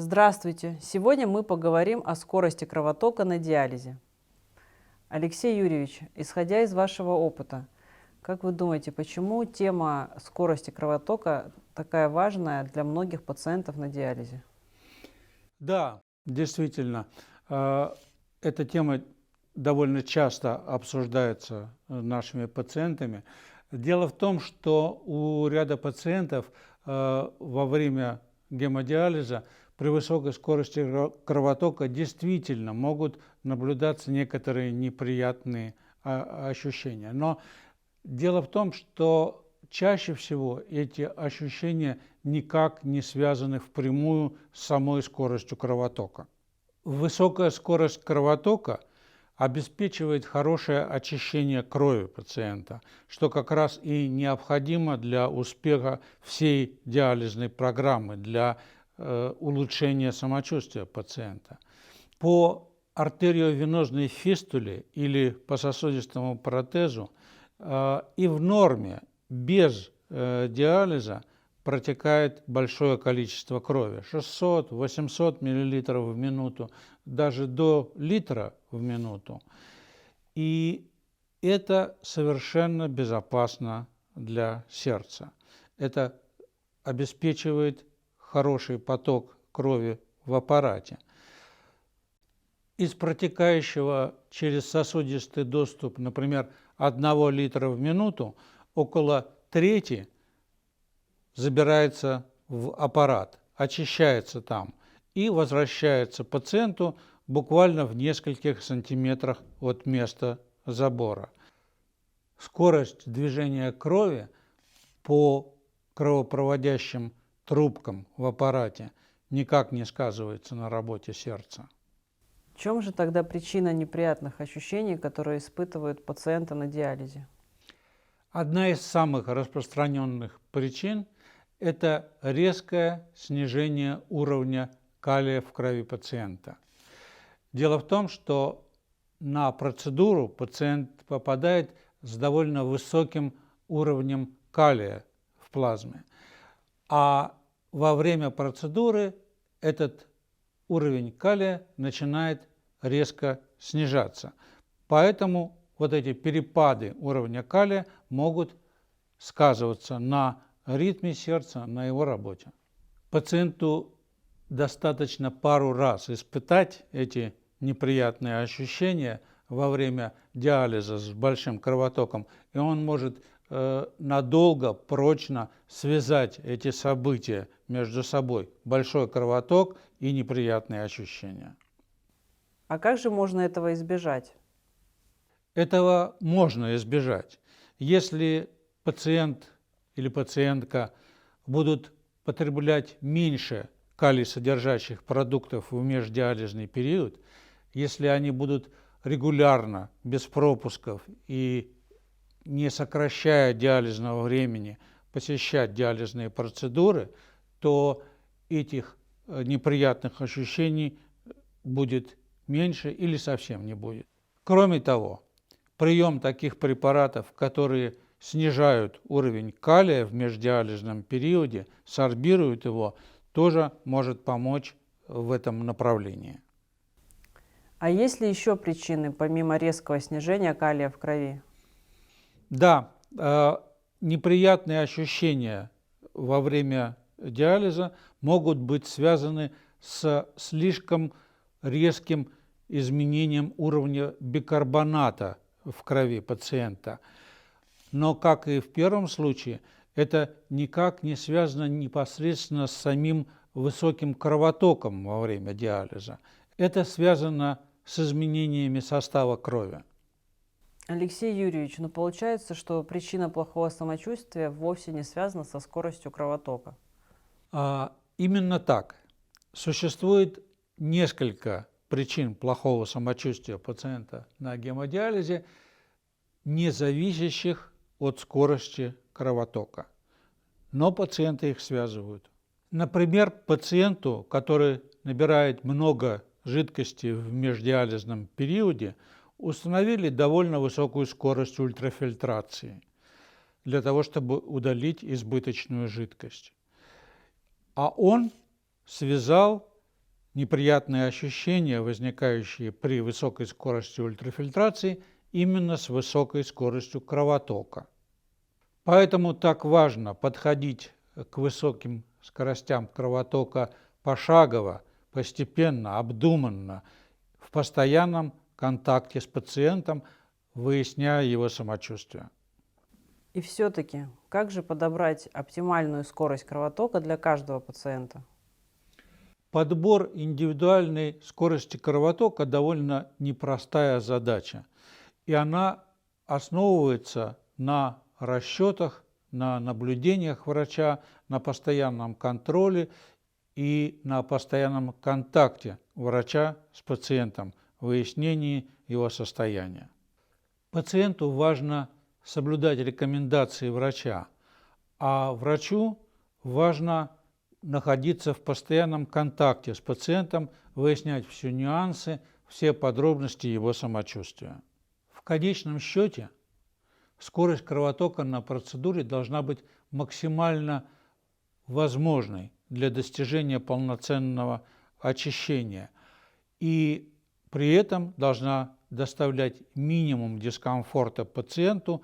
Здравствуйте! Сегодня мы поговорим о скорости кровотока на диализе. Алексей Юрьевич, исходя из вашего опыта, как вы думаете, почему тема скорости кровотока такая важная для многих пациентов на диализе? Да, действительно, эта тема довольно часто обсуждается нашими пациентами. Дело в том, что у ряда пациентов во время гемодиализа при высокой скорости кровотока действительно могут наблюдаться некоторые неприятные ощущения. Но дело в том, что чаще всего эти ощущения никак не связаны впрямую с самой скоростью кровотока. Высокая скорость кровотока обеспечивает хорошее очищение крови пациента, что как раз и необходимо для успеха всей диализной программы, для улучшения самочувствия пациента. По артериовенозной фистуле или по сосудистому протезу и в норме без диализа протекает большое количество крови, 600-800 мл в минуту, даже до литра в минуту. И это совершенно безопасно для сердца. Это обеспечивает хороший поток крови в аппарате. Из протекающего через сосудистый доступ, например, 1 литра в минуту, около трети забирается в аппарат, очищается там и возвращается пациенту буквально в нескольких сантиметрах от места забора. Скорость движения крови по кровопроводящим трубкам в аппарате никак не сказывается на работе сердца. В чем же тогда причина неприятных ощущений, которые испытывают пациенты на диализе? Одна из самых распространенных причин – это резкое снижение уровня калия в крови пациента. Дело в том, что на процедуру пациент попадает с довольно высоким уровнем калия в плазме, а во время процедуры этот уровень калия начинает резко снижаться. Поэтому вот эти перепады уровня калия могут сказываться на ритме сердца, на его работе. Пациенту достаточно пару раз испытать эти неприятные ощущения во время диализа с большим кровотоком, и он может надолго, прочно связать эти события между собой, большой кровоток и неприятные ощущения. А как же можно этого избежать? Этого можно избежать, если пациент или пациентка будут потреблять меньше калий-содержащих продуктов в междиализный период, если они будут регулярно, без пропусков и не сокращая диализного времени, посещать диализные процедуры, то этих неприятных ощущений будет меньше или совсем не будет. Кроме того, прием таких препаратов, которые снижают уровень калия в междиализном периоде, сорбируют его, тоже может помочь в этом направлении. А есть ли еще причины, помимо резкого снижения калия в крови? Да, неприятные ощущения во время диализа могут быть связаны с слишком резким изменением уровня бикарбоната в крови пациента. Но, как и в первом случае, это никак не связано непосредственно с самим высоким кровотоком во время диализа. Это связано с изменениями состава крови. Алексей Юрьевич, получается, что причина плохого самочувствия вовсе не связана со скоростью кровотока. Именно так. Существует несколько причин плохого самочувствия пациента на гемодиализе, не зависящих от скорости кровотока. Но пациенты их связывают. Например, пациенту, который набирает много жидкости в междиализном периоде, установили довольно высокую скорость ультрафильтрации для того, чтобы удалить избыточную жидкость. А он связал неприятные ощущения, возникающие при высокой скорости ультрафильтрации, именно с высокой скоростью кровотока. Поэтому так важно подходить к высоким скоростям кровотока пошагово, постепенно, обдуманно, в постоянном контакте с пациентом, выясняя его самочувствие. И все-таки, как же подобрать оптимальную скорость кровотока для каждого пациента? Подбор индивидуальной скорости кровотока довольно непростая задача, и она основывается на расчетах, на наблюдениях врача, на постоянном контроле и на постоянном контакте врача с пациентом, выяснении его состояния. Пациенту важно соблюдать рекомендации врача, а врачу важно находиться в постоянном контакте с пациентом, выяснять все нюансы, все подробности его самочувствия. В конечном счете скорость кровотока на процедуре должна быть максимально возможной для достижения полноценного очищения и при этом должна доставлять минимум дискомфорта пациенту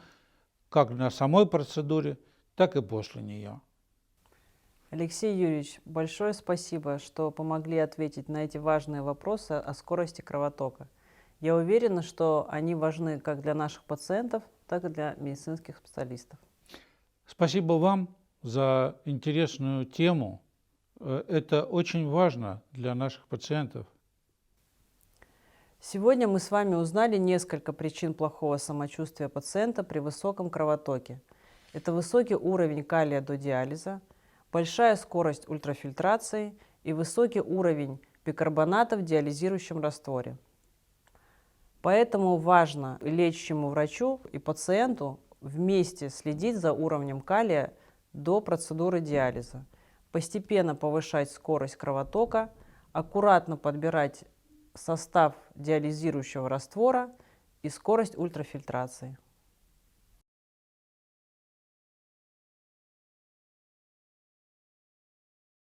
как на самой процедуре, так и после нее. Алексей Юрьевич, большое спасибо, что помогли ответить на эти важные вопросы о скорости кровотока. Я уверена, что они важны как для наших пациентов, так и для медицинских специалистов. Спасибо вам за интересную тему. Это очень важно для наших пациентов. Сегодня мы с вами узнали несколько причин плохого самочувствия пациента при высоком кровотоке. Это высокий уровень калия до диализа, большая скорость ультрафильтрации и высокий уровень бикарбоната в диализирующем растворе. Поэтому важно лечащему врачу и пациенту вместе следить за уровнем калия до процедуры диализа, постепенно повышать скорость кровотока, аккуратно подбирать состав диализирующего раствора и скорость ультрафильтрации.